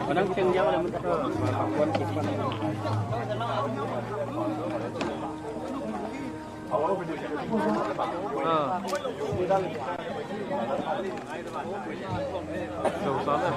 Menang tinggal oleh mereka kawan kita. Jauh sana.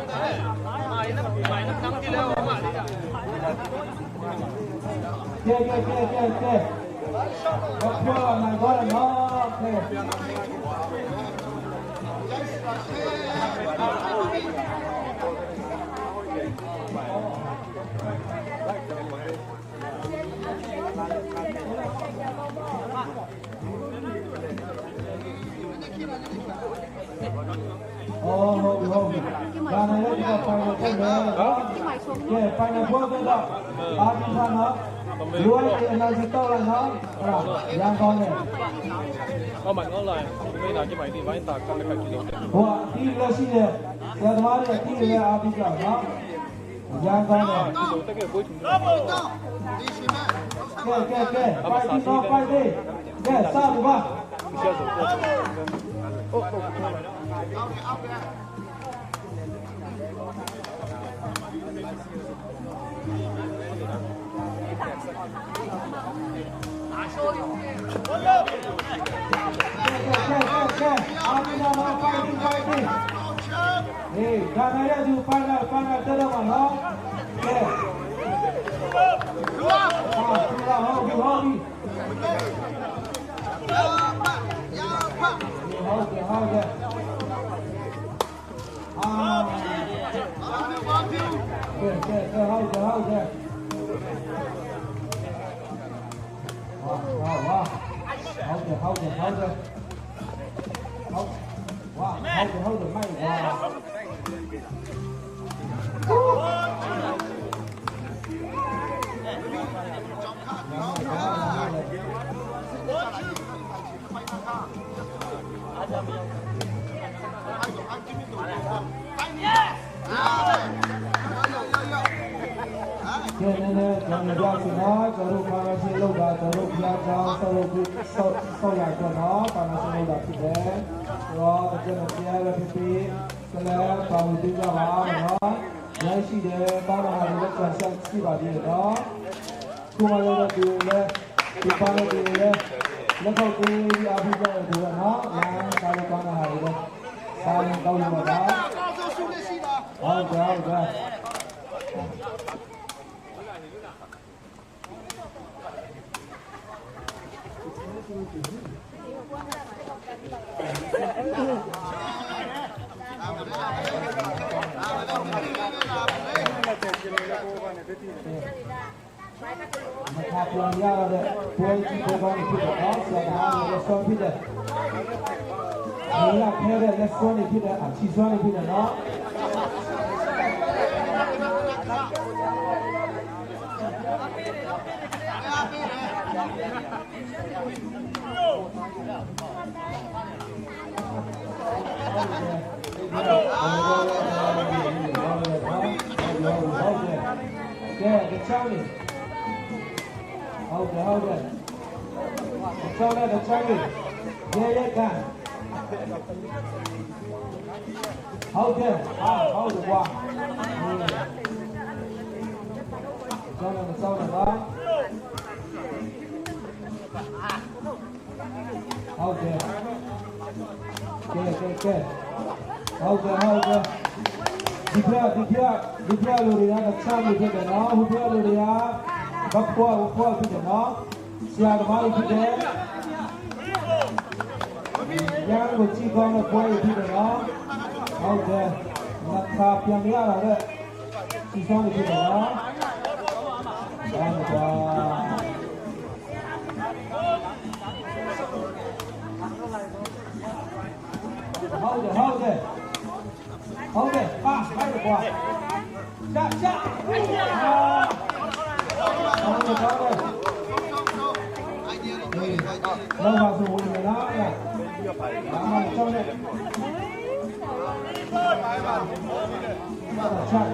Oh, karena itu kita final final dah. Abi sana, luar energi tahu lah, yang kau ni. Kau main online, main lagi main di main tak kan dekat kita. Wah, tiga sih dia. Yang kemarin tiga abi kan, yang kau ni. Kita ke boleh. Okay. Fight, satu bah. Oh. Hey, jangan ada di final terus mana? Jangan biasa nak, kalau kalau si loga, kalau biasa, kalau solat kalau kalau si loga kita, kalau kita nak pipi, kalau kalau kita awak, yang si dia, kalau hari ni kerja si bagi dia, kumala dia, kumala dia, lepas tu dia abu dia nak, yang kalau hari ni, saling tahu mana. Ada. Macam dia ada polisi program itu dah, selama lesson itu dah. Ni lah kerja lesson itu dah, siswa itu dah, no. Yeah, the Charlie. Hold it. The Charlie. Yeah, can. Hold it. Hold it. Wow. Hold it. Okay. Hold it. Dikira lori yang kacang itu kan, hubungan lori yang bapua itu kan, siapa mahu itu kan, yang bocil kau nak buat itu kan, okay, nak kap yang dia ada, siswa itu kan, hold it, fast, right the ball. Shot. Lâu vào rồi người đó này. Trong này. Chặt.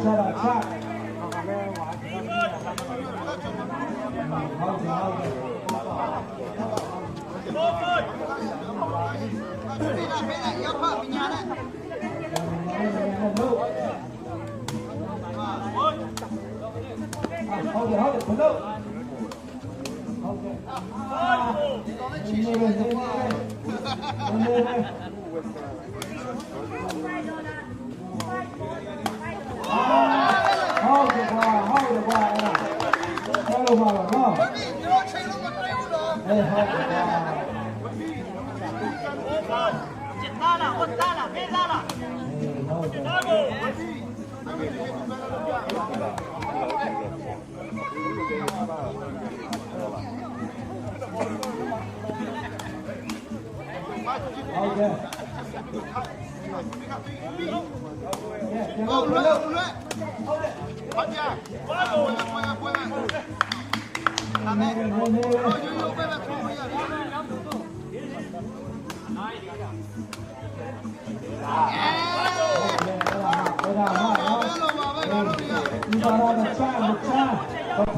ဟုတ်တယ်ဘလို့ဟုတ်ကဲ့နေနေနေနေဟုတ်တယ်ကွာအဲ့ဒါဆက်လို့ပါတော့နော်ဟုတ်တယ်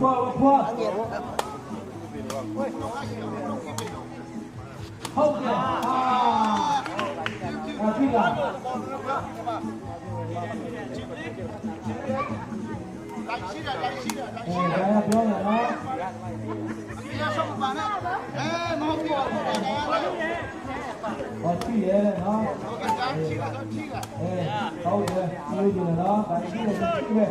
ကွာဟုတ်ကဲ့ဟုတ်တယ်ဟုတ်တယ်ဟုတ်တယ်ပြောနေနော်ဟောရှိရဲနော်ဟုတ်တယ်ရှိတယ်နော်ဒါရှိတယ်ရှိတယ်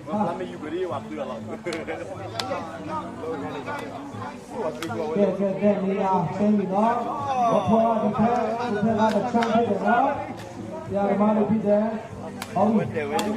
ဟုတ်ไม่อยู่ก็ดีว่าเพื่อเราแค่นี้อ่ะเช่นนี้เนาะพอที่แท้ก็จะช่างให้เดี๋ยวเนาะอย่ามาเลยพี่แดงเอาเดี๋ยว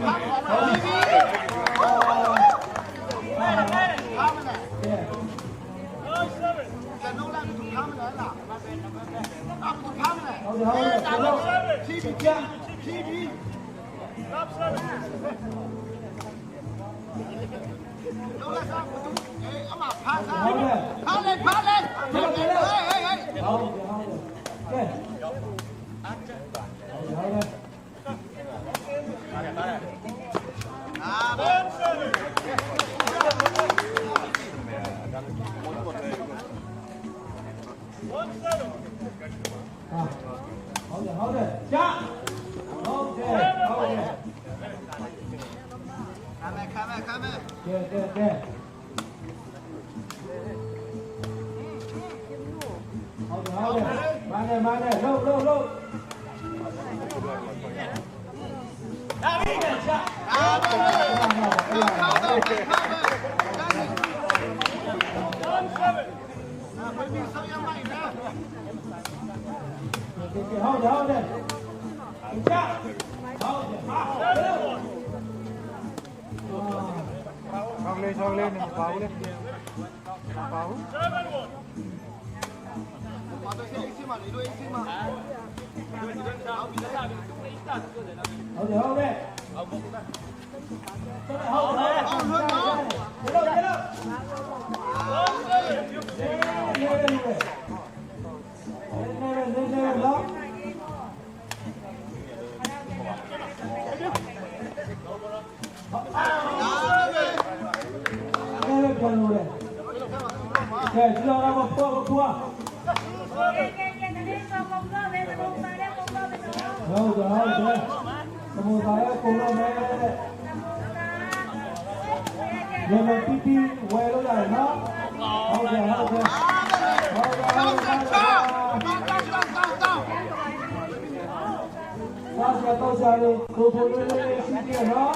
စားစရာတောက်စားလေးကိုဖို့လေးလေးရှိတယ်နော်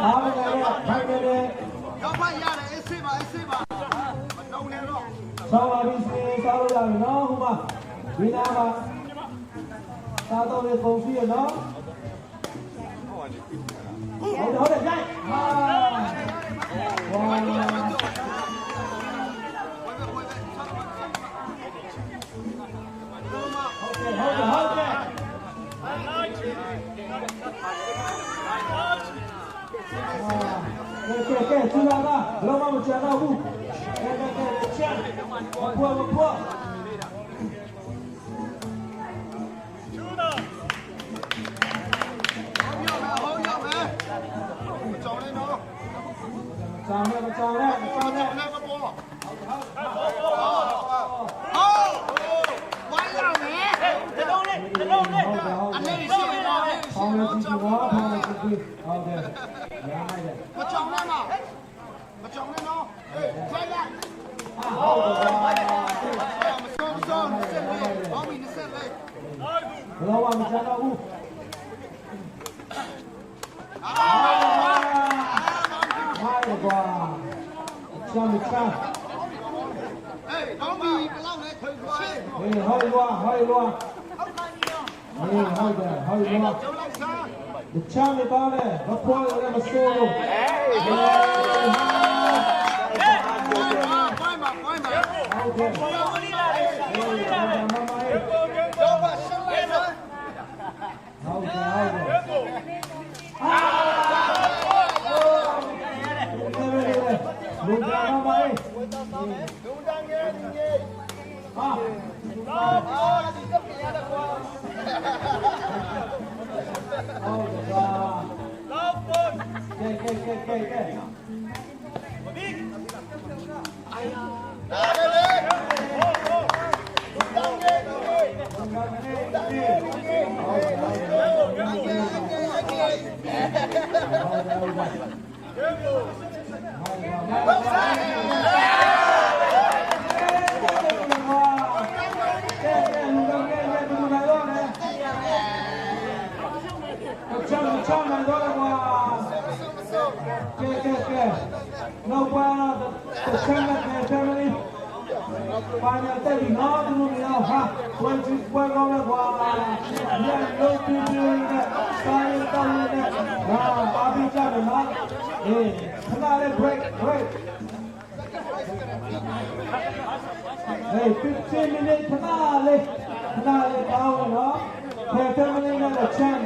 အားမလည်းဖိုင်တယ် ရောက်ပါရတယ်အေးဆေးပါမတုံးနဲ့တော့ ဆောင်းပါပြီစေးစားလို့ရတယ်နော်ဟိုမှာဒီနာမှာစားတော့လေးပုံရှိရနော်ဟုတ်တယ်ရိုက်ဟာဝါဟုတ်တယ်ကဲသူလာတာဘယ်တော့မှမချမ်းတော့ဘူးကဲချမ်းဘောဘောဘောကြောင်နေနော်ကြောင်နေမပေါ်ဟောဝိုင်းရမယ်တလုံးလေးအနေရှိနေတော့ဟောင်းနေကြည့်ပါဟောင်းနေကြည့်ဟုတ်တယ်ရမ်းလိုက်တယ်မကြောင်နဲ့နော်ဟေးခိုင်းလိုက်ဟုတ်တယ်မစော20လေးဟောမီ20လေးဘယ်တော့မှမချမ်းတော့ဘူးဟာကွာချမ်းချမ်းအေးကောင်းပြီဘယ်လောက်လဲခွေခွာအေးဟောလွာဟောလွာအေးဟုတ်တယ်ဟောလွာဒီချမ်းလေးပါလေမဖွာလည်းမစိုးဘူးအေးဘိုင်းမှာဟုတ်တယ်မမအေးတော့ပါရှင်းလိုက်နော်ဟုတ်တယ်လူကြမ်းပါလေလူတန်းငယ်ဒီကြီးဟာဒီကပြရတော့ကွာဟုတ်ကဲ့လောက်ပေါ်ကဲမဘီအာယာဒါလေလူတန်းငယ်ဒီကြီးဟုတ်ကဲ့No bueno, family. Para te no, tú no ha. When you were on the wall, yeah, no people in that. Sorry, I'll be jumping up. Come on, break. Hey, 15 minutes, come on, down, no? Family, the champ,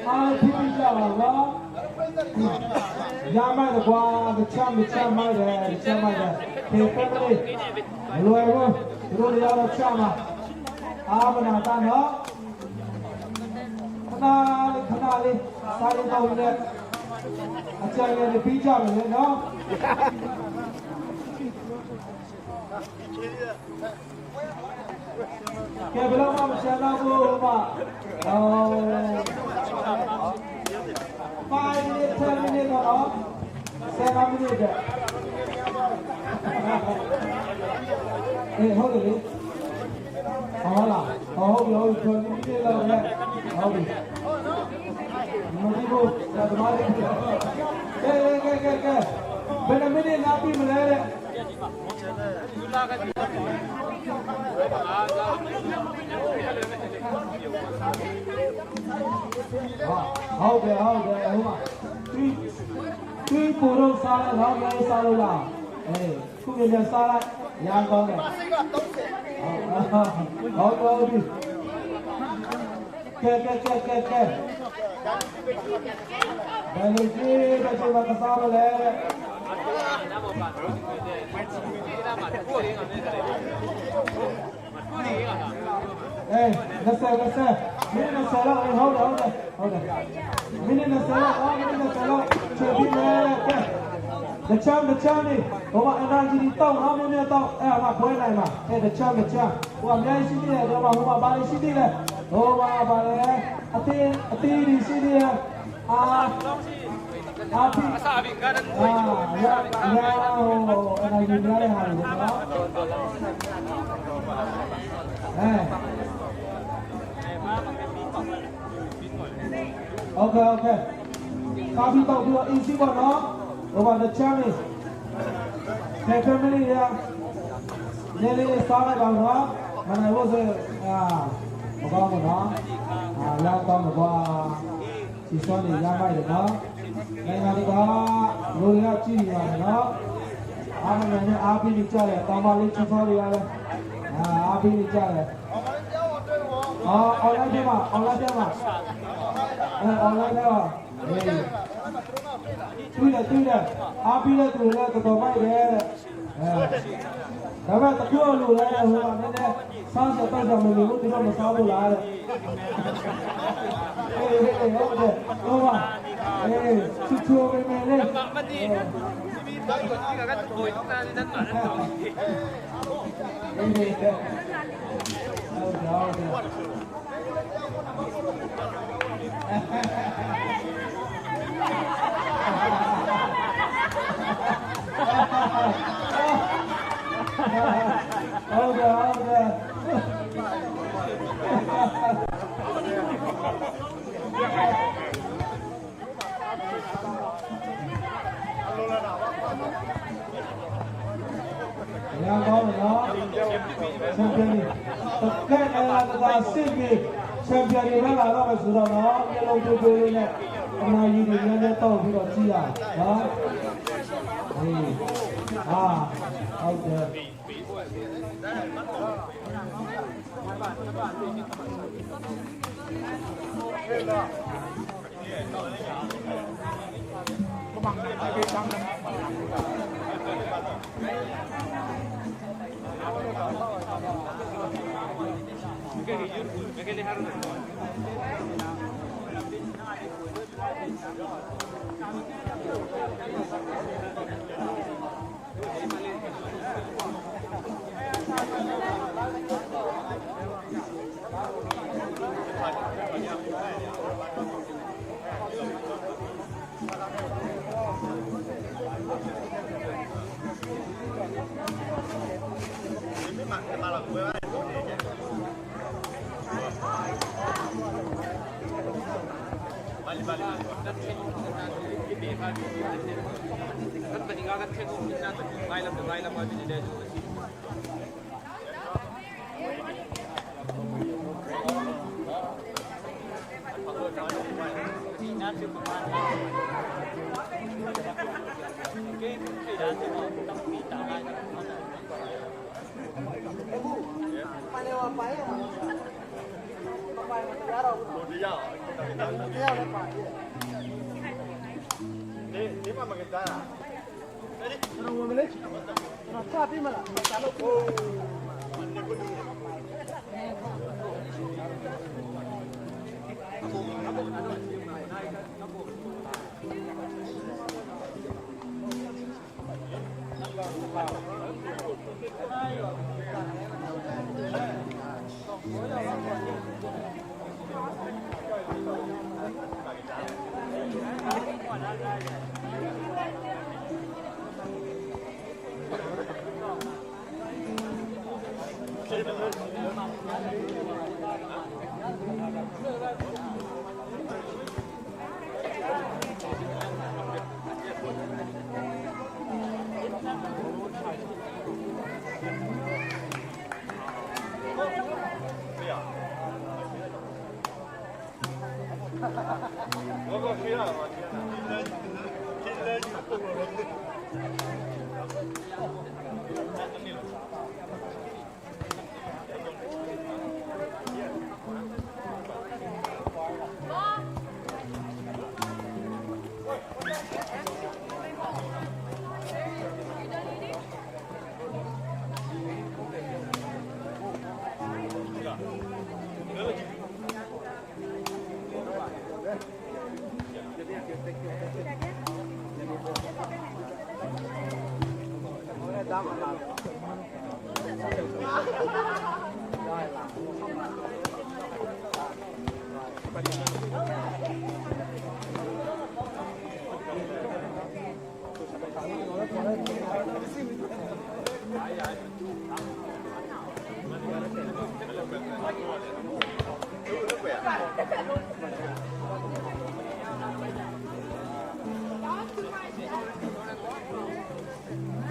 all the people down, no? ရမ်းမယ်ကွာတချမ်းမိုက်တယ်တချမ်းမိုက်တယ်ခေပက်လေးမလွယ်ဘူးသူတို့ရတော့ချမ်းမှာအာမနာတနော်ခဏလေးစားရတော့လေအကြိုင်လည်းပြီးကြမယ်လေနော်ကဲဘယ်တော့မှမချမ်းတော့ဘူးဟိုမှာ5 minutes 10 minutes တော့7 minutes ဟုတ်တယ်လေဟုတ်လားဟုတ်ပြီ20 minutes လောက်နဲ့ဟုတ်ပြီမဒီကိုသာသမားလေးကဲဘယ်နှမိနစ်နားပြီမလဲတဲ့ဟုတ်တယ်ဟိုမှာဒီပူရောစားလိုက်တော့ရိုင်းစားလို့လားခုပြန်စားလိုက်ရမ်းကောင်းတယ်စိတ်က30ဟုတ်ပြီကဲဘယ်လိုကြည့်ဘာကစားလဲ20 minutes လောက်ဟုတ်တယ်မိနစ်20လောက်ချက်ပြီးလဲတချမ်းနေဟိုမှာ energy တောင်းအောင်မြဲတောင်းအဲ့မှာခွဲနိုင်မှာတချမ်းဟိုအများကြီးရှိတယ်တော့ဟိုမှာဘာလို့ရှိသေးလဲဟိုမှာဘာလဲအသေးဒီရှိသေးအာအစားပြီးကားတယ်ဟိုenergy များတဲ့ဟာတွေနော် Okay. ကာဖီတော့ပြီးတော့ easy ပေါ့နော် over the challenge 10 minutes ရနေလေးစားလိုက်ပါတော့မနေ့ကဆိုမကောင်းဘူးနော်လာကောင်းတော့စီစွမ်းနေရမိုက်တယ်နော်နိုင်ငံတကာလူတွေကကြည့်နေပါတယ်နော်အားမနဲ့အားပြီးကြတယ်တောင်ပါလေးချောလေးရတယ်အားပြီးကြတယ်online ပြပါ online ပြပါonline ပြပါတွေ့တယ်အားပြီးတဲ့သူလည်းတော်တော်မိုက်တယ်ဒါပေမဲ့တချို့လူလည်းဟိုနည်းနည်းစားစတော့ကြောင့်မလို့သူတို့မစားဘူးလားတဲ့ဟုတ်တယ်ဟုတ်ပါချူချူပဲလေမတည်ဒီတိုင်းကကိုယ်နာနေนั้นမှာတော့ဟုတ်တယ်ရန်ကောင်းနော်ချန်ပီယံကဲလာစစ်ပြီးချန်ပီယံတွေလာတော့မယ်ဆိုတော့နော်အလုံးတိုးတိုးလေးနဲ့အနာကြီးတွေလည်းတောက်ပြီးတော့ကြည့်ရနော်ဟေးဟုတ်တယ်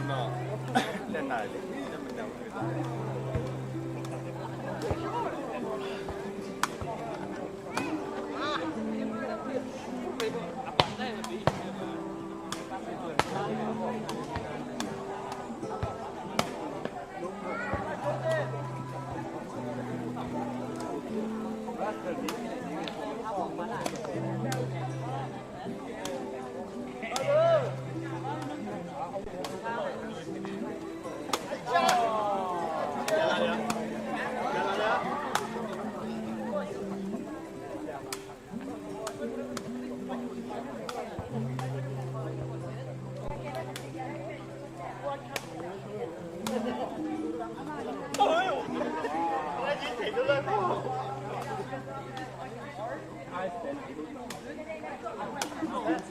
No, Lenali.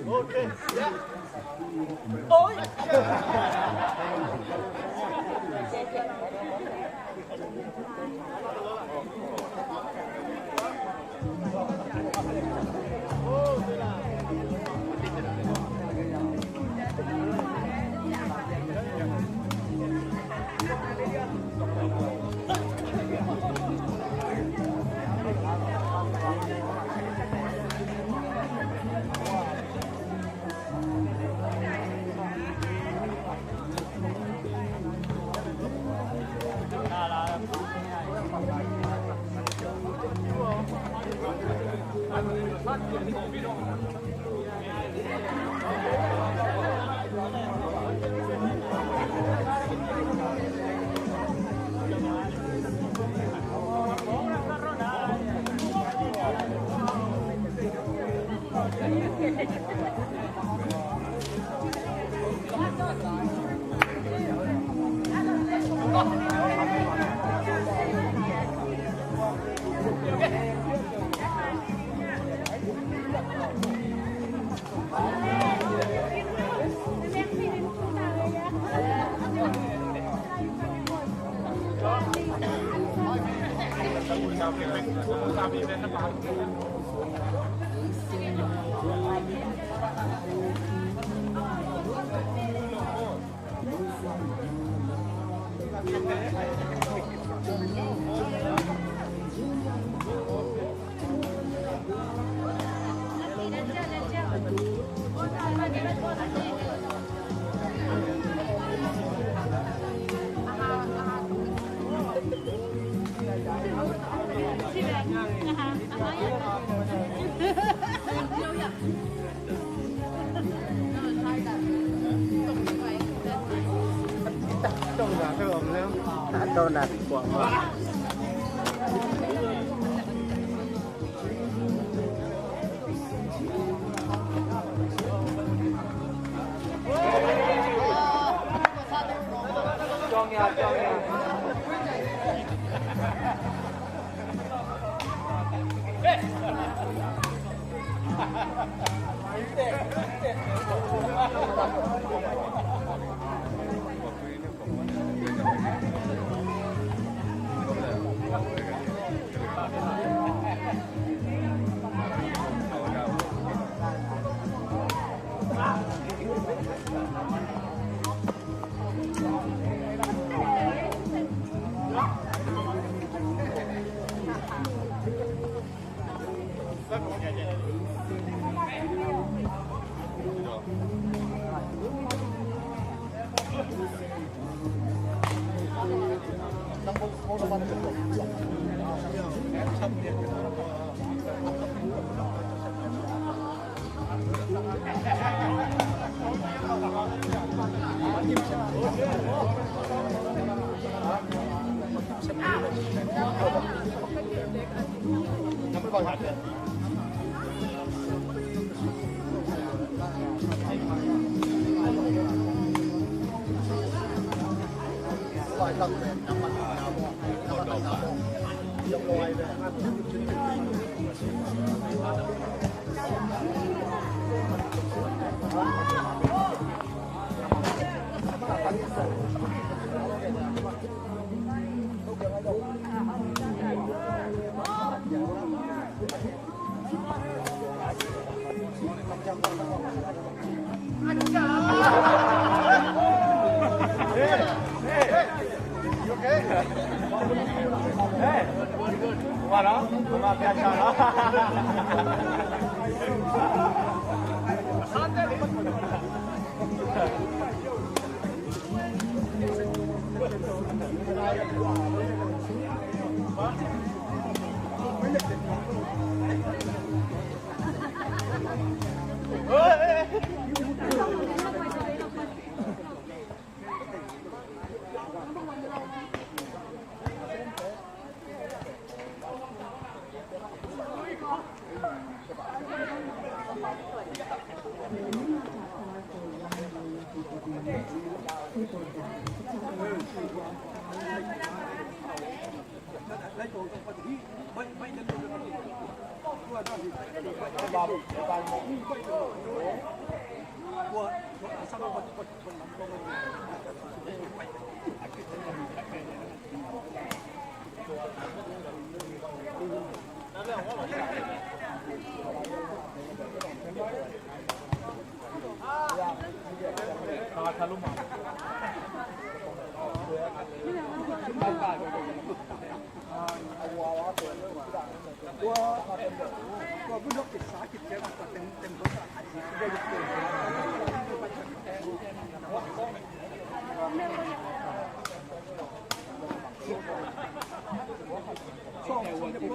Okay. Yeah. Oh, donat quảng hòa cho nghe Anh chào. ဘာလားဘာပြချာလား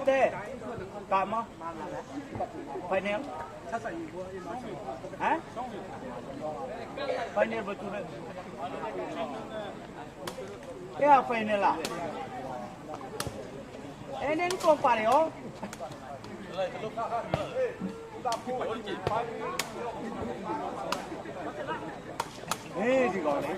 Tê, cảm không? Phải ném. Hả? Phải ném vào chỗ này. Cái nào phải ném là? Em nên con phải đấy không? Ê, gì gọi đấy?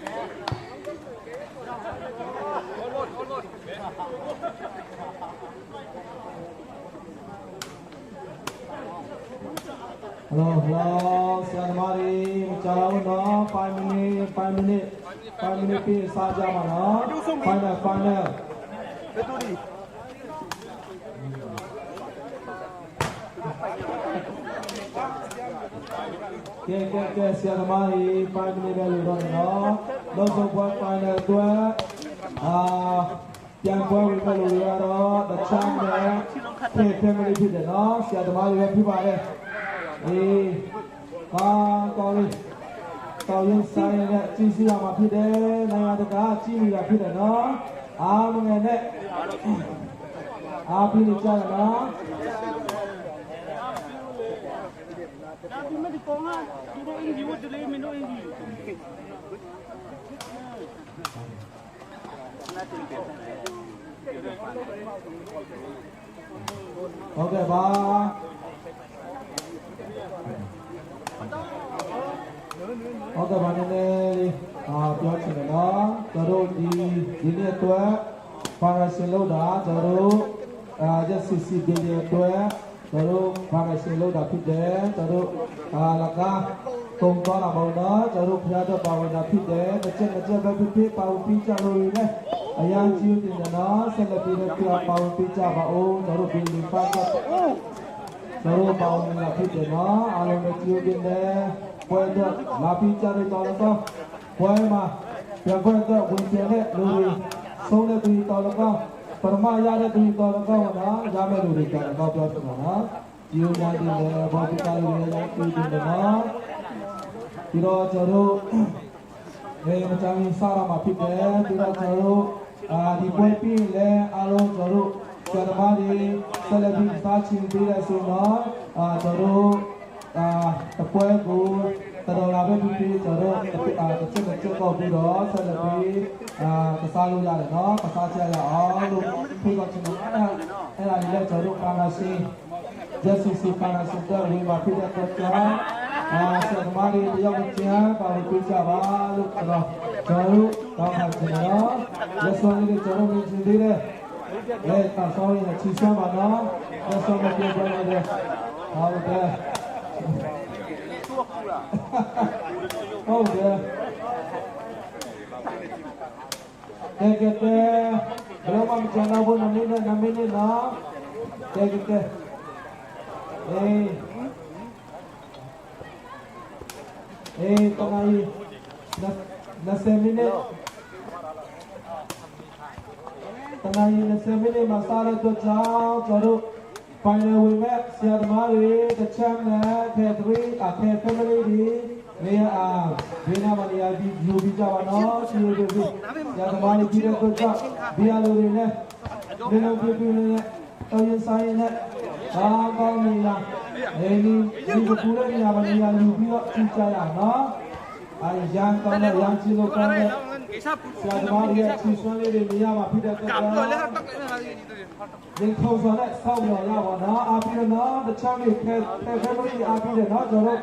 Hello, Siamari, chào nó, 5 minute, pin sa ra mà nó, final. Cái Siamari, 5 minute là rồi nó, đâu có qua final tua, tiền qua mình phải lùi ra đó, đặt trang này, thêm mình đi để nó, Siamari là phía bài đây. Đi con tao yên sai này chi xí làm mà phía đây này là tất cả chi mình là phía đây nó mọi người đấy phía đi chơi là nó ok ba ok bạn nên điပြောချင်တယ်နော်ကျွန်တော်ဒီနေ့အတွက် foundation လောက်တာကျွန်တော်JCC ပြည်ရဲ့အတွက်ကျွန်တော် foundation လောက်တာဖြစ်တယ်ကျွန်တော်လကတုံသွားတာပေါ့နော်ကျွန်တော်ဖျားတော့ပါဝင်တာဖြစ်တယ်တစ်ချက်ပဲဖြစ်ပါဝင်ပြီးကြလို့ရည်အရာကြီးတင်တယ်နော်ဆက်လက်ပြီးတော့ပါဝင်ပြီးကြပါဦးကျွန်တော်ပြည်လေးပတ်တော့ကျွန်တော်ပါဝင်လာဖြစ်တယ်နော်အားလုံးလည်းကြည့်တင်တယ်ပွဲတော့လာပြီးကြတဲ့တော်တော့ပွဲမှာပြန်ပွဲတော့ဝင်ပြတဲ့လူတွေဆုံးတဲ့သူတော်တော့ပရမရတဲ့သူတော်တော့နော်ရမယ့်လူတွေကတော့ပြောပြမှာနော်ဒီလိုများတယ်ဘောပိကာလူတွေလည်းတွေ့တယ်နော်ပြီးတော့ကျွန်တော်မချမ်းစားရမှာဖြစ်တယ်ပြီးတော့ကျွန်တော်ဒီပွဲပြီးလဲအားလုံးကျွန်တော်ဆရာမတွေဆက်လက်ပြီးစားချင်ပေးရဆိုတော့ကျွန်တော်တပွဲကိုတော်လာပဲပြီးကျွန်တော်တစ်ချက်တော့ပြီးတော့ဆက်လက်ပြီးကစားလို့ရတယ်နော်ကစားကြရအောင်လို့ပြီးတော့ကျွန်တော်အဲ့ဒါလေးလည်းကျွန်တော်ကာနာစီJCC ကာနာစီတော့ဝင်ပါဖြစ်တဲ့အတွက်ဆရာမတွေတယောက်ချင်းပါဝင်ပြကြပါလို့ကျွန်တော်တောင်းထားချင်တော့လက်စွမ်းလေးကျွန်တော်မြင်သေးတယ်လက်တာဆောင်းရင်ချီဆွမ်းပါနော်လက်စွမ်းမပြေပြန်နေတယ်ဟုတ်တယ်ဟုတ်တယ်ကဲဘယ်မှာမချမ်းသာဘူးနမင်းနော်ကဲတကယ်20 minutes တနင်္ဂနွေ20မိနစ်မှာစတဲ့အတွက်ကြောင့်ကျွန်တော်တို့ final ဝင်မဲ့ဆရာသမားတွေတချမ်းနဲ့ခဲ3ခဲ family တွေနေရာဘေးနားမှာနေရာပြီးယူပြီးကြပါတော့စီရိုတွေဆရာသမားတွေကြည့်တဲ့အတွက်ကြောင့်ဒီအလိုတွေနဲ့ဒီလိုပြပြနဲ့တော်ရင်ဆိုင်နဲ့အားကောင်းနေလားဒီကူတဲ့နေရာမှာနေရာယူပြီးတော့ကြည့်ကြရနော်အဲရန်ကောင်းတဲ့ရန်ချီလိုကောင်းတဲ့ဆရာသမားတွေရဲ့ချီဆွမ်းလေးတွေနေရာမှာဖြစ်တဲ့အတွက်ကြောင့်ဒီထုံးစံနဲ့စောင့်ရရပါတော့အားပြီးတော့တခြားတွေခဲလို့အားပြီးတယ်နော်ကျွန်တော်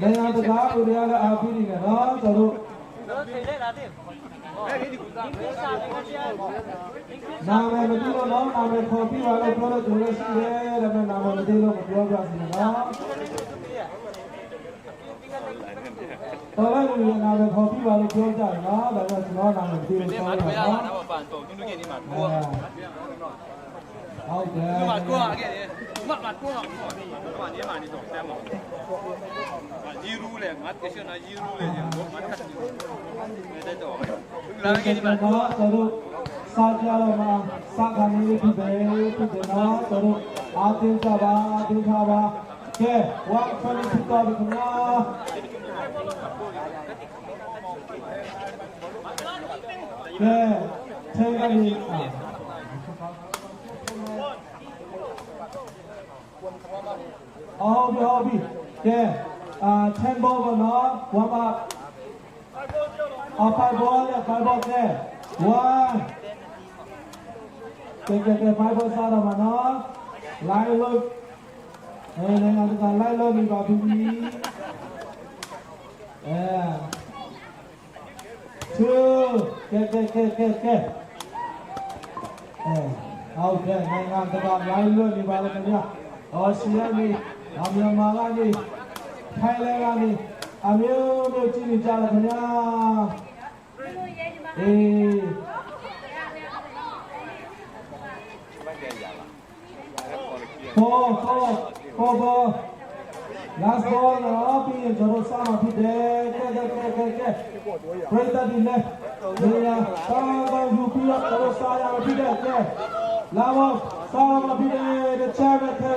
နေရာတကားလူတွေကလည်းအားပြီးနေတယ်နော်ကျွန်တော်နာမည်မသိလို့နော်နာမည်ခေါ်ပြီးပါလို့ပြောလို့ကျွန်တော်ရှိတယ်ဒါပေမဲ့နာမည်မသိလို့မပြောပြစီနော်တော်လည်းလူနာမည်ခေါ်ပြီးပါလို့ပြောကြတယ်နော်ဒါပေမဲ့ကျွန်တော်နာမည်မသိလို့ပြောတာနော်ဟုတ်တယ်ยีรู้เลยงัดเอชนะยีรู้เลยเนี่ยงัดขัดอยู่ไม่ได้ต่อ လာခဲ့ဒီမှာတော့တို့စားကြတော့မှာစားခံနေပြီပဲဖြစ်တယ်နော်တို့အားတင်းကြပါတင်းထားပါကဲဝါဖန်ဖြစ်တော့ဒီမှာကဲထဲကနေအော်ပြီကဲ10 ball ကနော်ဝါမเอา5 ball เนี่ย5 ball แค่1เก่งๆ5 ball ซะတော့มาเนาะไล่လို့နိုင်ငံတကာไล่လို့နေပါပြီ2ကဲဟုတ်ကဲ့နိုင်ငံတကာไล่လို့နေပါလေခင်ဗျာအော်ဆီယနီအမြန်မာကနေထိုင်းလဲကနေအမျိုးမျိုးကြည့်နေကြတယ်ခင်ဗျာfour last ball တော့ပြီးရင်ကျွန်တော်စမှာဖြစ်တယ်ကဲပရိသတ်ဒီနဲ့ဒီလာတော့ယူပြီးတော့ကျွန်တော်စားရမှာဖြစ်တယ်ကဲလာပါစားမှာဖြစ်တယ်တချမ်းပဲကဲ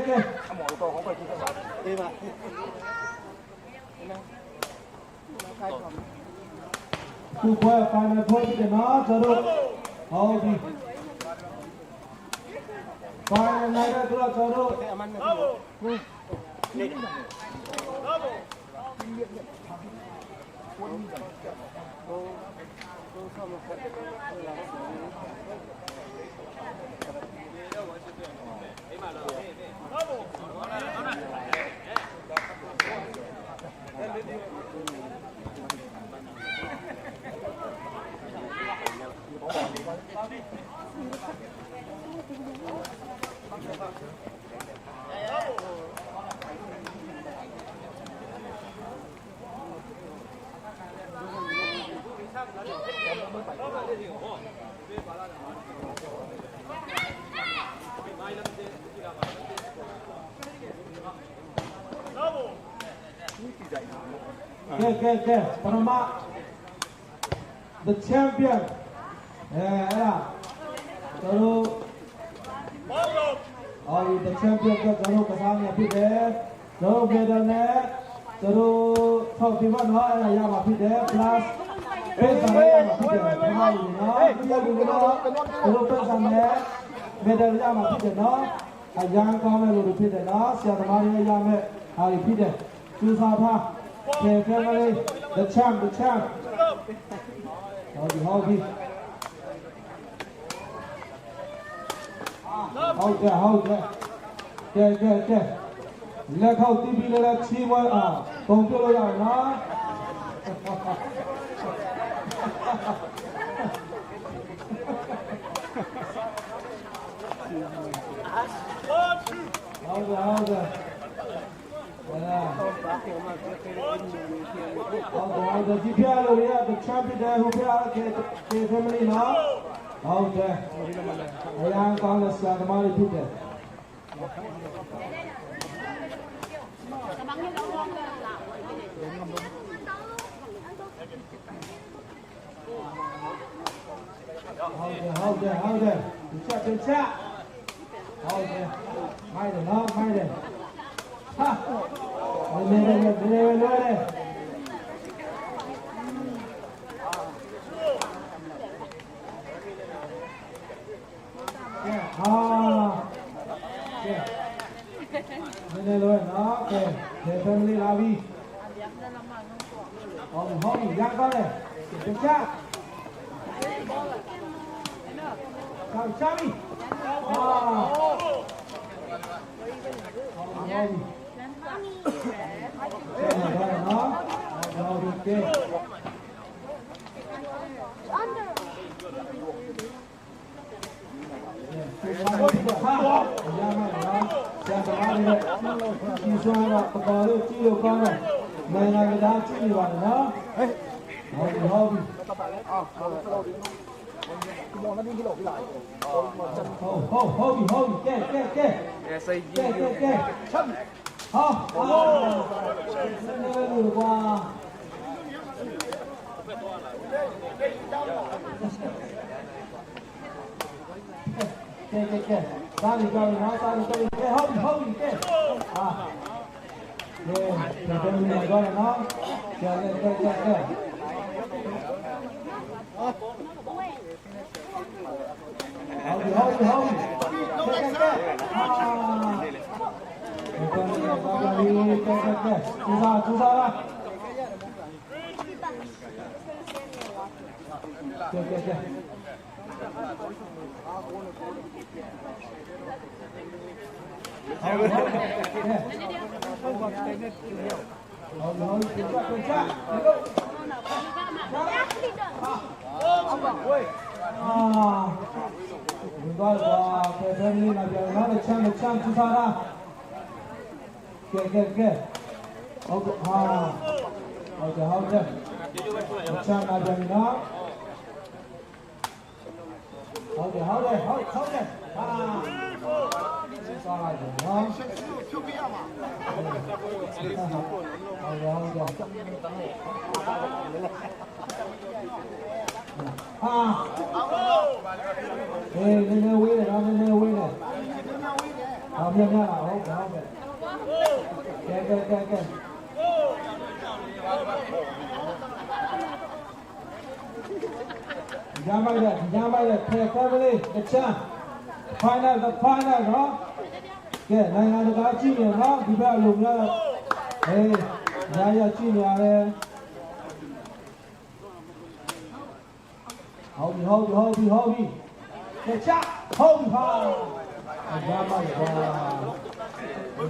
ကဲခုပွဲ final ပွဲဖြစ်နော်ကျွန်တော်ဟုတ်ပြီ final လိုက်တော့ကျွန်တော်အမှန်နဲ့ကဲပရမ the champion အဲ့ဒါကျွန်တော်အော် the champion ကကျွန်တော်ကစားနေဖြစ်တယ်ကျွန်တော်ပြည်တယ်နဲ့ကျွန်တော်ထောက်ပြီးမှတော့အဲ့ဒါရမှာဖြစ်တယ် plus ပေးစားရမှာဖြစ်တယ်ဒီမှာနော်ဒီလိုကတော့ကျွန်တော်ပေးစားမယ်ပြည်တယ်ရမှာဖြစ်တယ်နော်အရန်ကောင်းမယ်လို့ဖြစ်တယ်နော်ဆရာသမားတွေရမယ်ဟာဖြစ်တယ်ကျူစာထားကဲ family the champဟုတ်ပြီကဲလက်ခေါက်တီးပြီးလည်းချီးပွဲအောင်ပုံပြလို့ရအောင်နော်ဟုတ်ကဲ့ဒီပြားလို့ရတဲ့ champion ဟိုပြားက family နော်ဟုတ်တယ်အရန်ကောင်းတဲ့ဆရာသမားတွေဖြစ်တယ်ဟ ဟုတ်တယ်ဟုတ်တယ်ချက်ဟုတ်တယ်မိုက်တယ်နော်မိုက်တယ်ဟာနေနေနေနေနေဟာနေနေလို့နော်ကဲဒီ family လာပြီဟုတ်ပြီရကောင်းတယ်ချက်好，下面。啊。好。Final, the final, no? Yeah, nine out of that junior, no? You better look now. Hey, Naya junior, hold me. Catch up, hold me hard.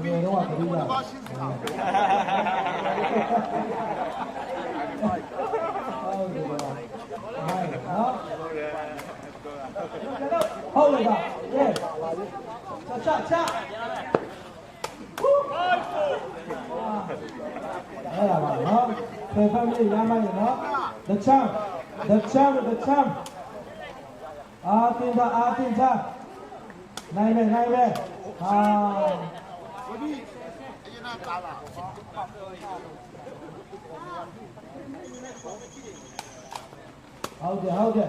You don't want to do that. Hold it up. Yeah. Cha. Family, the champ. Artinta. Nine. Hold it.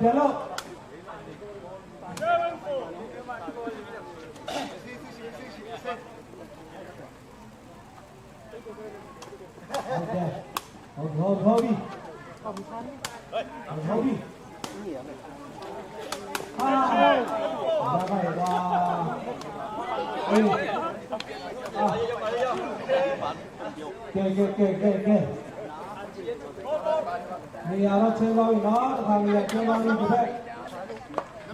Hello. Okay. Hold me. Okay. We are not telling not how we are telling you to pay.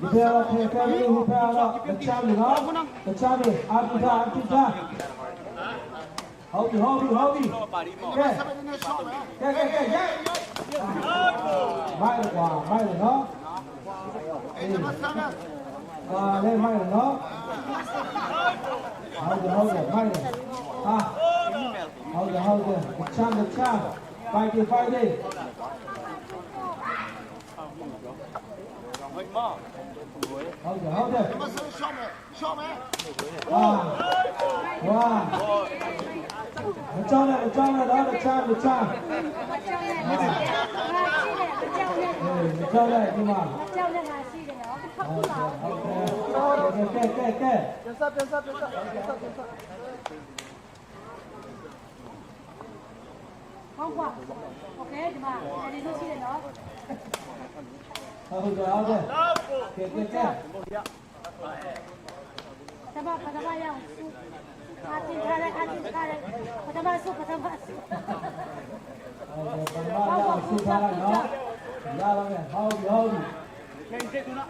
We are telling you who pay out the champion, the champion, Artinta. Hold me. Okay. Mai nó. Lên mai nó. Hold it, mai. Hold it. The champ. Fight it. Hold it. မကြောက်နဲ့တော့တခြား မကြောက်နဲ့ငါရှိတယ်မကြောက်နဲ့ မကြောက်နဲ့ဒီမှာ မကြောက်နဲ့ငါရှိတယ်နော်ခပ်ခုလာ ဟုတ်ကဲ့ပြန်စား ဟောကွာโอเคဒီမှာဒီလိုရှိတယ်နော် ဟုတ်ကဲ့ပထမရအောင်စုအာတင်ထားတယ်ပထမစု ဟုတ်ကဲ့ပထမတော့ဆူထားလိုက်နော်ရပါမယ်ဟုတ်ပြီ နေစိတ်ကူနော်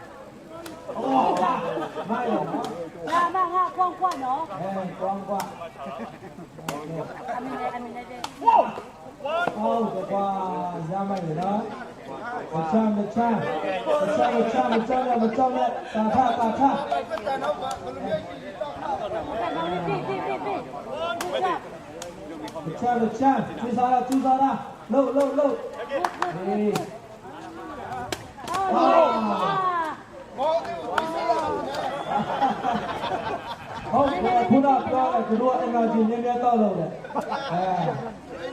မိုက်ရောနော် လာမငါကွန်ကွန်နော် ကောင်းကွာ အမင်းလည်းဝေါ ဟုတ်ကဲ့ကွာရမိုက်နော်မချမ်းနဲ့တာထ တန်တော့ဘယ်လိုမျိုးရှိတော့ ပြ မချမ်းကျူစားလာလှုပ်ဟေး မော်ဒီကိုသိစားရအောင်နော် ဟုတ်ကဲ့ခုနပြောတယ်သူတို့အင်္ဂါကြီးမြဲမြဲတောက်လို့လေ哎，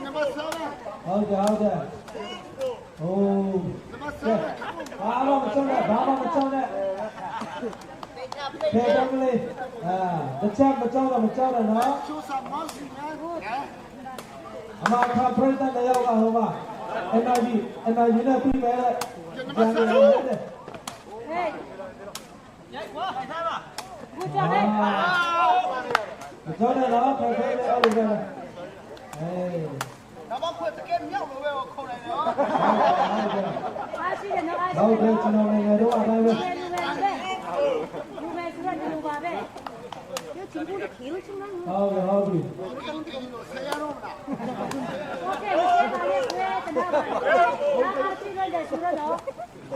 那么啥呢？ ဟုတ်ကဲ့ဟိုး 那么啥 ကဲ 呢？ ဘာမှမကြောက်နဲ့ဖေးတယ်လေတချမ်းမကြောက်တော့နော် 就啥毛事呢？哎， အမခါပရိသတ်တယောက်ကဟိုမှာအင်္ဂါကြီးနဲ့ပြီးမယ်တဲ့ကျန်တယ်လေ ဟေးဘူးကြောင့်လေ မကြောက်နဲ့နော်ဖေးတယ်အဲ့လိုပဲအေး 那么快这个鸟都被我扣来了。 အားရှိတယ်နော်အားရှိ ဟုတ် တယ် ကဲ့ကျွန်တော်နိုင်ငံတို့အတိုင်းပဲ လူပဲဆိုတော့လူပါပဲ有进步的提了进来了。 ဟုတ်ပြီ 我给你给你了，谁要弄的？ OK，我先把那个等他吧。然后这个再说了喏。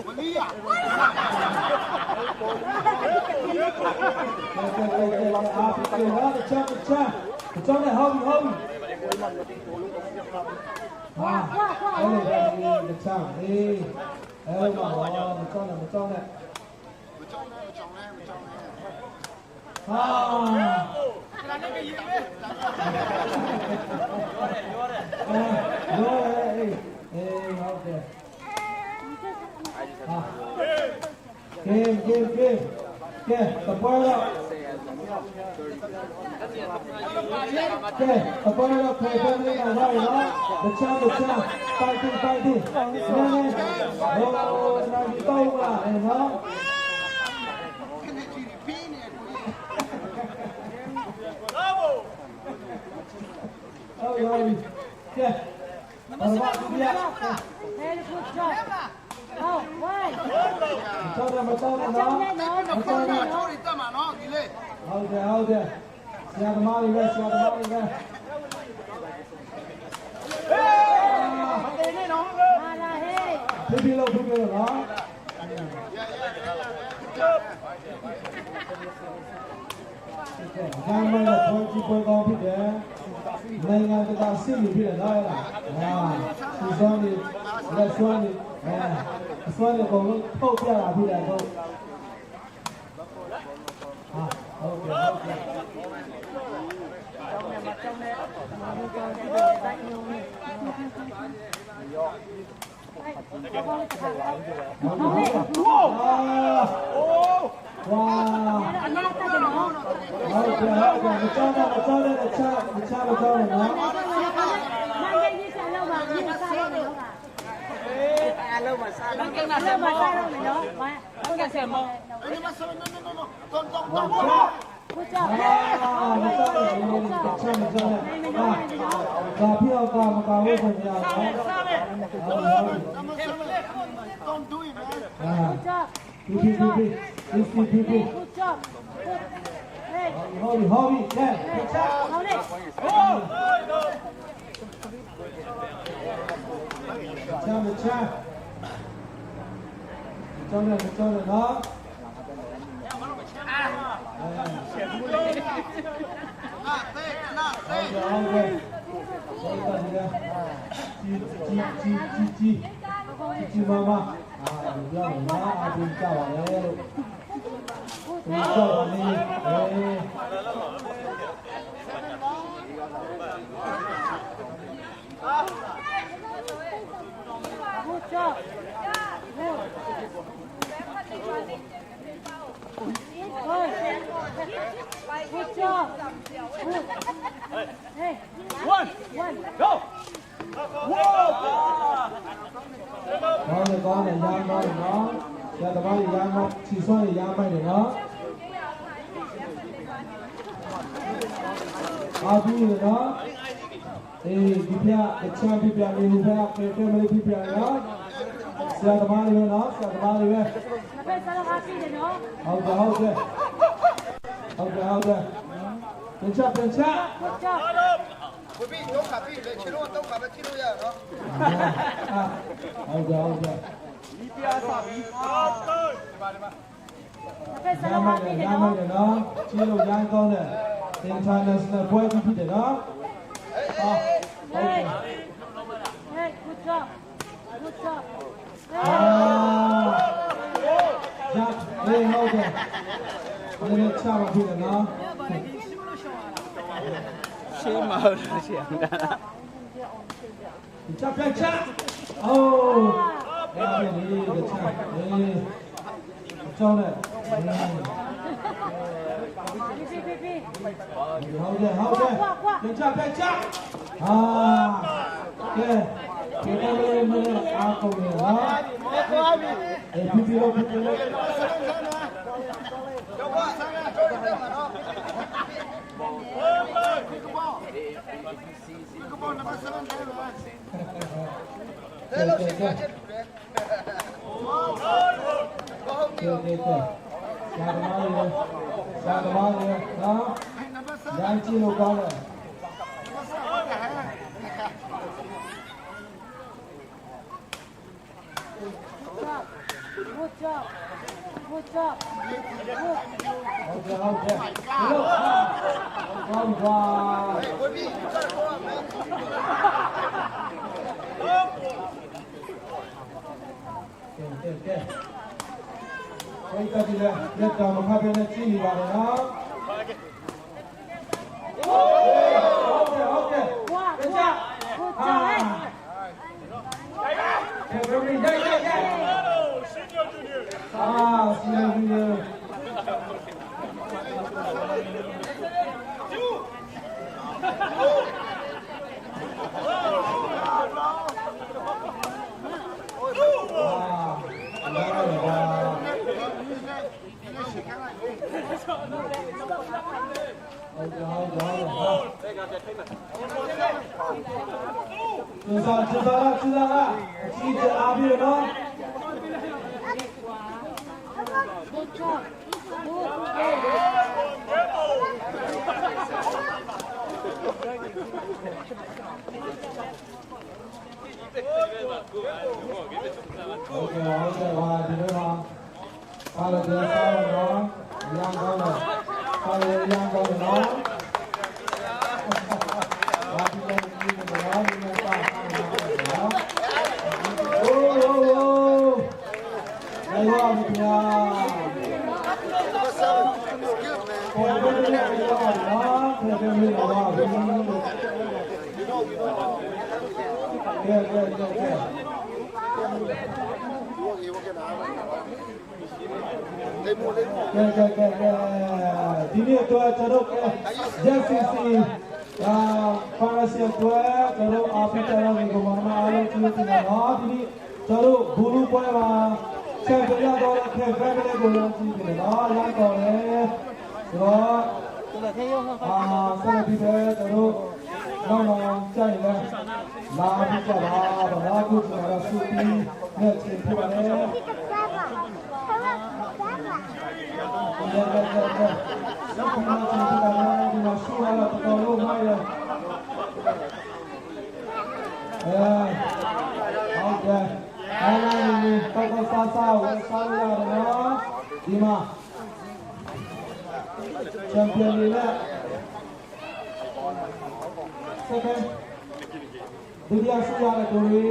我你呀， အားပြည့်တော့တချမ်းကြောက်နဲ့ဟုတ်ပြီဟာအဲ့လိုပဲတချမ်းအေးအဲ့လိုပါမကြောက်နဲ့ 不叫呢，不叫呢。 ဟာ ရောအေးဟုတ်ကဲ့ဟာကဲတပွဲတော့တပွဲတော့ဖေးဖေးလေးကလာရောတချမ်းပိုက်တင်နည်းနည်းဟိုနိုင်တော့လာနော် 看你去的皮呢， ဟုတ်ရောကဲဘာမှမပြတ် Very good job. Oh, why? ကြောက်တယ်မကြောက်နဲ့ ကြော နော် င်းနဲ့နော် 那看你抽的干嘛呢？你嘞？ ဟုတ်တယ်ဆရာသမားတွေပဲ ဟေးမတေနေနော် ဟာလာဟေး ဖြည်းလို့နော်ကဲမန်တော့ပွဲကောင်းဖြစ်တယ်နိုင်ငံတကာစစ်လူဖြစ်တယ်နော်ဟာဒီစွမ်းနေလက်စွမ်းနေအစွမ်းနေကုန်လုံးထုတ်ပြတာဖြစ်တယ်တော့ဟာဟုတ်ကဲ့ 哇！ အနာတက်တယ်နော် ဟုတ်ကဲ့မကြောက်နဲ့တခြားမကြောက်နဲ့နော် မန်ကြီးဆန်လောက်ပါဒီစားလို့နော် အားလုံးမစား မကိန်းမစားမစားတော့မယ်နော်ဟုတ်ကဲ့ဆရာမော 哎，你们说no，动动动！ Good job. မကြောက်နဲ့တခြားမကြောက်နဲ့ဒါပြောက်ကမကောင်းဘူးဆိုကြအောင်နော် 那么什么？Don't do it, man. Good job. ဒီ Good job. Hey. ဟုတ်ပြီကဲ 好嘞。 ချမ်းကြောက်နဲ့နော် 那对，那对。 ဟုတ်ကဲ့ဟုတ်ကဲ့ជីမမပြောတယ်နော်အပြင်ကြောက်ပါလေလို့ဒီကြောက်ပါနေ job. Good job. Good. Hey. One. Go. Whoa. ကောင်းတယ်ကောင်းတယ်ရမ်းသွားတယ်နော်ဆရာသမားကြီးရမ်းတော့ချီစွန်းရမ်းမိုက်တယ်နော်အားပြီးရနော်အေးဒီပြအချမ်းပြပြလေးလူပဲဖေမလေးပြပြနော်ဆရာသမားလေးနော်ဆရာသမားလေးပဲ Napay sa lang happy din, no? ဟုတ်တယ်ပြန်ချပြန်ချ Good job. ဘုပြီးတော့ခါပြီးလေချီလို့တော့ခါပဲချီလို့ရနော် ဟုတ်တယ် Napay sa ရ lang မ်းမိုက် happy တယ် din, ရမ်းမို no? က်တယ်နော်ချီလို့ရမ်းကောင်းတယ် international ပွဲကြီးဖြစ်တယ်နော်ဟာ Hey. Hey, good job. Good job. အာ Hey. ရအေးဟုတ်တယ်ဒီနေ့ချမှာဖြစ်တယ်နော် ရှင်းမှာလို့ရှင်းတာ ချပြန်ချအိုးအဲ့ဒီလေချအေးကျောင်းနဲ့ Pipi. ဟုတ်တယ်ပြန်ချဟာကဲဒီကလေးမင်းအားကုန်နေလားအေးပြလို့ တော့ဘာဆန်းရတော့တယ်မှာနော်ကဘောနမဆန်းတယ်လားတယ်လို့ရှိတယ်တယ်ဘောဟုတ်ပြီ ကဲဆရာသမားရေနော် နမဆန်း ရမ်းကြည့်လို့ကောင်းတယ် Good job. Good job. Good. ဟုတ်တယ်ဒီလိုကောင်းပါ ဘုပြီးကတော့မယ် ကဲဝိတ်တက်ဒီလက်တော်မဖတ်ဘဲနဲ့ကြည့်နေပါတော့နော်ဟုတ်ကဲ့ Wow. Good job. Hey. ဘယ်လိုလဲရိုက်အာစီနီယို知道了，记者阿比了。 Good job. OK， 哇，这个嘛，发了这啥了呢？阳光的，发了阳光的呢。哇，这个你们的，你们大看的。哦，哎呀，你呀！ 我这边没有啊，这边没有啊，对。 ဒီနေ့တော့ကျွန်တော်ရက်စီစီပါရစီတော့ကျွန်တော်အပိတရာကိုမမအားလုံးကြည့်နေတော့ဒီနေ့ကျွန်တော်ဘူလူပွဲမှာဆက်ကြရတော့ခေဖက်လေးကိုလုံးကြည့်နေတော့ရတော့လေဆိုတော့ဆက်ပြီးတော့ကျွန်တော်နောက်ကြိုက်လဲလာပြီးကြပါဘာလို့ကျွန်တော်ဆူပြီးနဲ့ချင်းပြပါလဲ Yang pernah kita di masyarakat kalau maya. Oke. Kalau ini toko sasau, saya adalah Dima. Champion Liga. Second. Dia sudah ada dulu.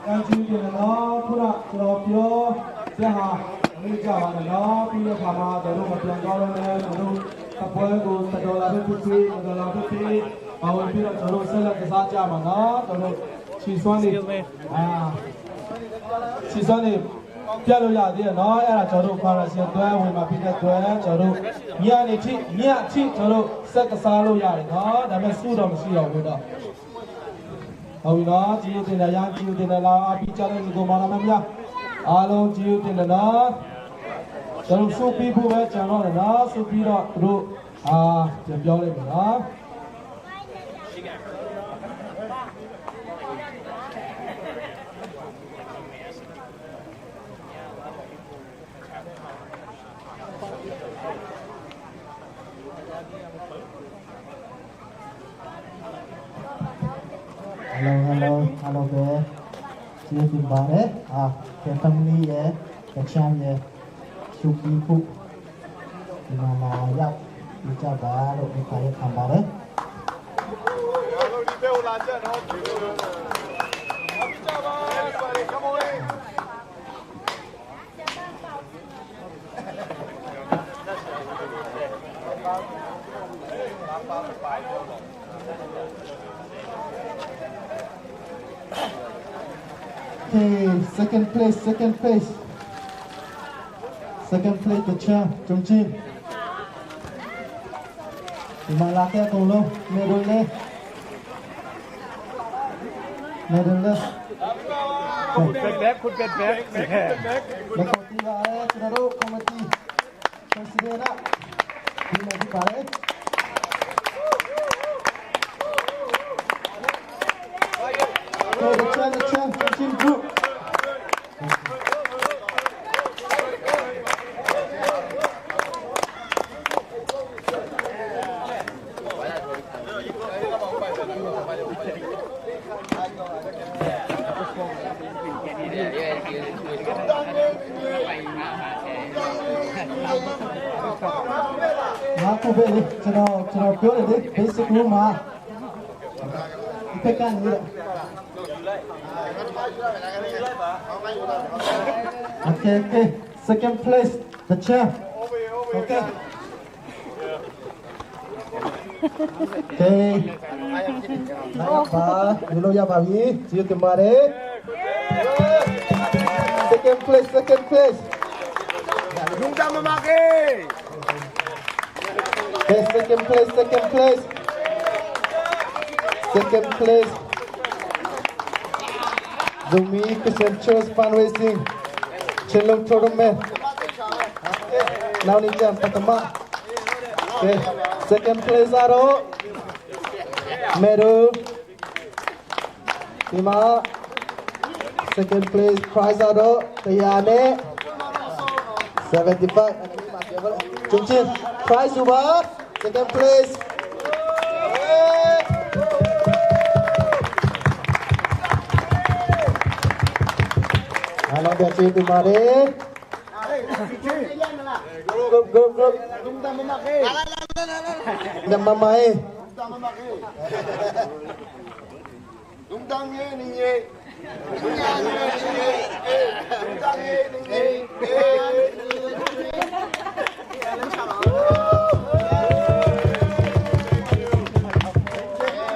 ကန်ချင်းပြင်နော်ခုနကျွန်တော်ပြောတဲ့ဟာမိကြပါနဲ့နော်ပြီးတဲ့ခါမှာတို့မပြန်ကောင်းလို့လည်းတို့အပွဲကို$1ပဲဖြစ်ဖြစ်$2ပဲဖြစ်ဖြစ်ဘာဝင်ပြီးတော့တို့ဆက်လက်ကစားကြမှာနော်တို့ချီစွမ်းနေချီစွမ်းနေပြလို့ရသေးတယ်နော်အဲ့ဒါကျွန်တော်တို့ Parisian တွဲဝင်မှာပြီးတဲ့တွဲကျွန်တော်တို့ညနေထိကျွန်တော်တို့ဆက်ကစားလို့ရတယ်နော်ဒါပေမဲ့စုတော့မရှိတော့ဘူးတော့ဟုတ်ပြီနော်ကြည့်တင်တယ်ရမ်းကြည့်တင်တယ်လားအပီချတဲ့ဒီကိုမာနာမများအားလုံးကြည့်တင်တယ်နော်ကျွန်တော်စုပြီးဖို့ပဲကျွန်တော်လည်းနော်စုပြီးတော့တို့ပြန်ပြောလိုက်မယ်နော်Hello there. Chia tìm bà đấy. Cái family ấy, cái chàng ấy, chụp đi phụ. Thì mà là dọc, đi cho bà độ đi phải làm bà đấy. Okay, second place, the champ, Chung Chin. Di mana ke tolong, medal le. Put back. Lekoti bae, saudara komiti. Presiden nak. Di mana bae? Okay, the champ, Chung Chin group. Aku beli, cara pilih deh, basic rumah. Ikan ni. Okay, second place, the champ. Okay. Okay. Apa? Dulu ya babi, see you tomorrow. Second place. Junta memaki. Okay, second place. Zumi Christian Church Fundraising Chenlong Tournament. Now ni jam pertama. Okay, second place aro medal 5 second place prize aro tayane 75 Chung Chin prize super second place. Halo biar cuy kemari. Grup. Junta memaki. Dan mamai.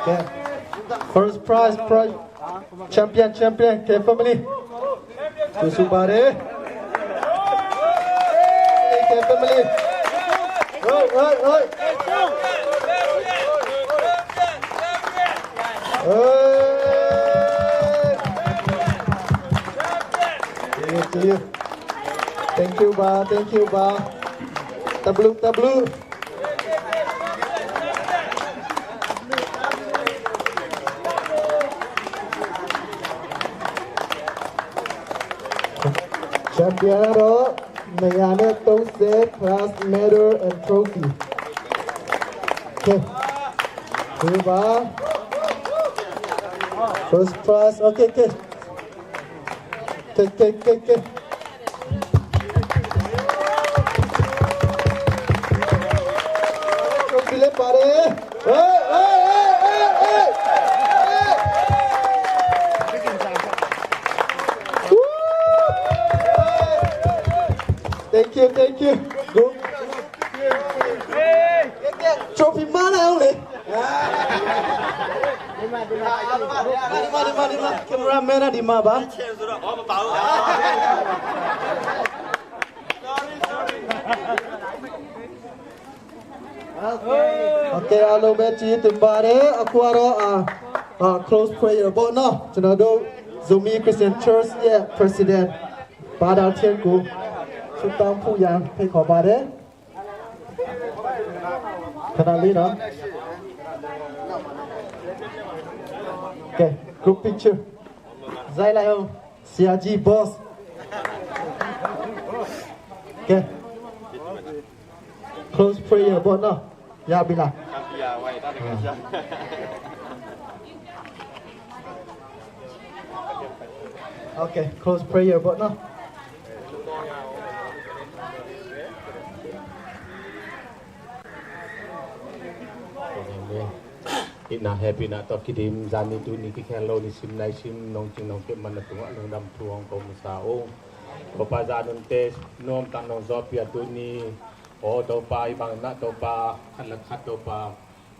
Okay. First prize champion K family. Susu bare. K family. Oi. Thank you ba. Tablu. Champion Mayane Tose class medal and trophy. Okay. Ba. First prize. Okay. Trophy le pare. Hey. Thank you, thank you. Go. Trophy mana không đi? Đi mà. Cameraman đi mà ba. Okay, alo bé chi tìm ba đấy. Aku aro close prayer about no. Chúng ta do Zumi Christian Church yeah President. Ba đạo thiên cụ. Chúng ta phụ yang phải khó ba đấy. Khana lý đó. Okay, group picture. Zai lại không? CRG boss. Okay. Close prayer about no. Ya bila. Okay, close prayer about no. Ina happy na to kidim zani tu ni kikan lo ni sim nai sim nong ching nong ke man tu nong dam tuong ko musao ko pa za nun te nom tan nong zo pia tu ni o to pa i bang na to pa khat la khat to pa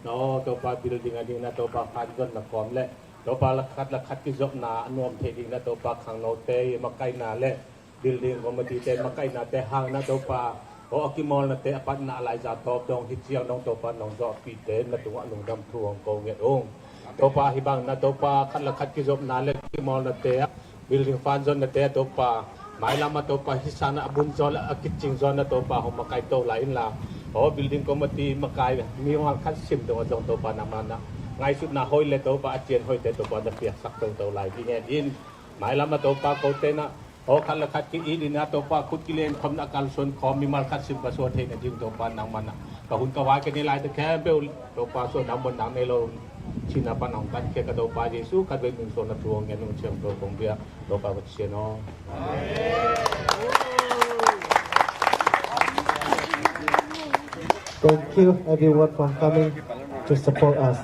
no to pa building ading na to pa khat gon na kom le to pa la khat ki zo na nom the ding na to pa khang no te ma kai na le building ko ma ti te ma kai na te hang na to pa o ki mol na te apat na lai za top dong hit chiang dong to pa nong zo pi te na tu nong dam tuong ko nge ong to pa hi bang na to pa khat la khat ki zo na le ki mol na te building fan zone na te to pa mai lama to pa hisana abun zon kitching zone na to pa ho makai to lain la o building committee makai mi hong khat sim to jong to pa na mana ngai sut na hoi le to pa atien hoi te to pa da pia sak to lai ki nge in mai lama to pa ko te na o khat la khat ki i na to pa khut ki len khom na kal son khom mi mal khat sim pa so the na jing to pa na mana ka hun ka wa ke ni lai te khe be to pa so dam bon dam ne lo China pa nong kan ke ka to pa Jesu ka be nung so na tuong nge nung chem to kong bia to pa wat chen no Thank you everyone for coming to support us.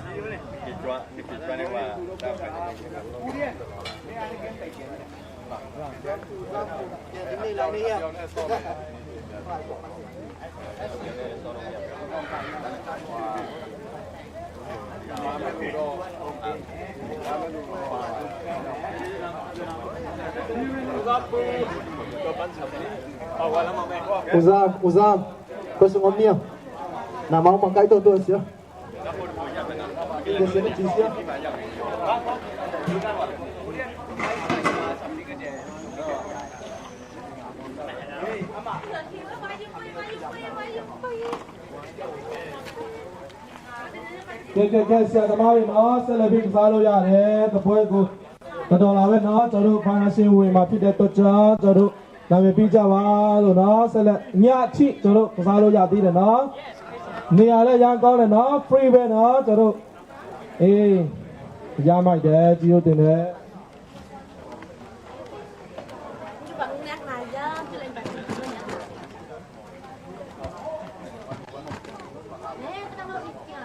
Uzam, kau sungguh ni. Nak mau makai tu sia. Dia sini sia. Ke sia tama wi no celebrate ကစားလို့ရတယ်တပွဲကိုတော်တော်လာပဲเนาะကျွန်တော်တို့ financial ဝင်မှာဖြစ်တဲ့တော့ကျွန်တော်တို့နာမည်ပြကြပါလို့เนาะဆက်လက်ညအထိကျွန်တော်တို့ကစားလို့ရသေးတယ်เนาะနေရာလည်းရမ်းကောင်းတယ်เนาะ free ပဲเนาะကျွန်တော်တို့အေးရမိုက်တယ်ကြည့်လို့တင်တယ် Bạn nhắc này chứ lên bạn nhé, tao mau đi kia.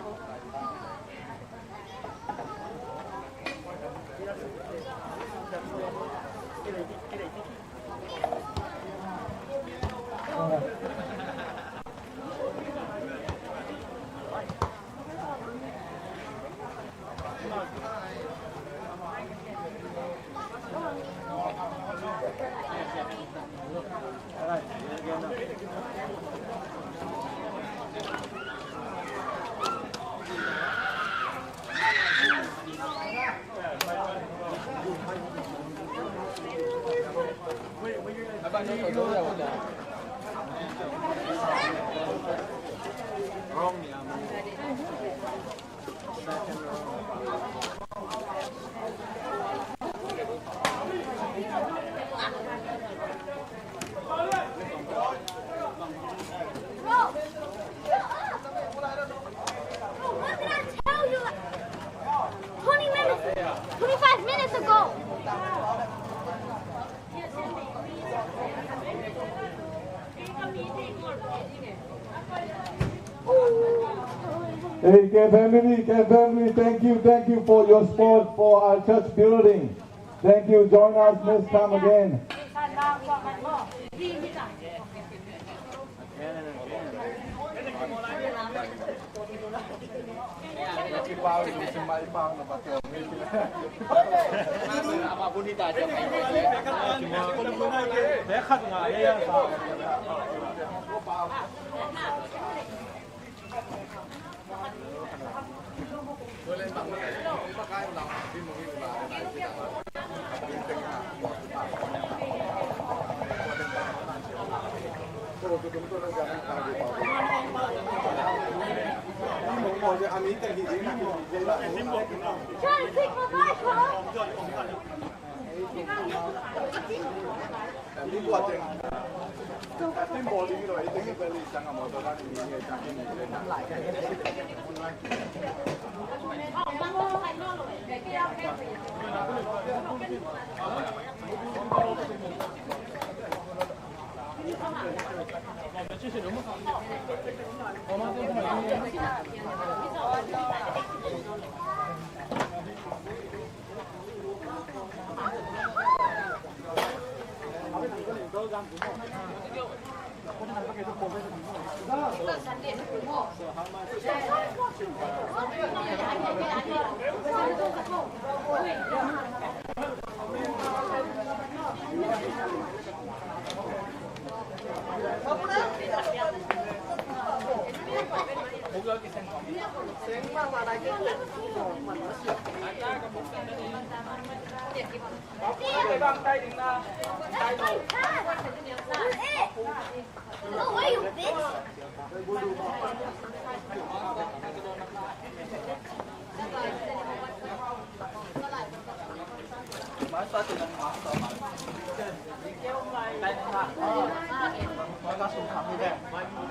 Hey, family, thank you for your support for our church building. Thank you, join us next time again. 包你是买包的吧？阿妈不你打就买。 ဘဲခတ်ငါရေးရစား Try to take my mic off. 我告诉他们的。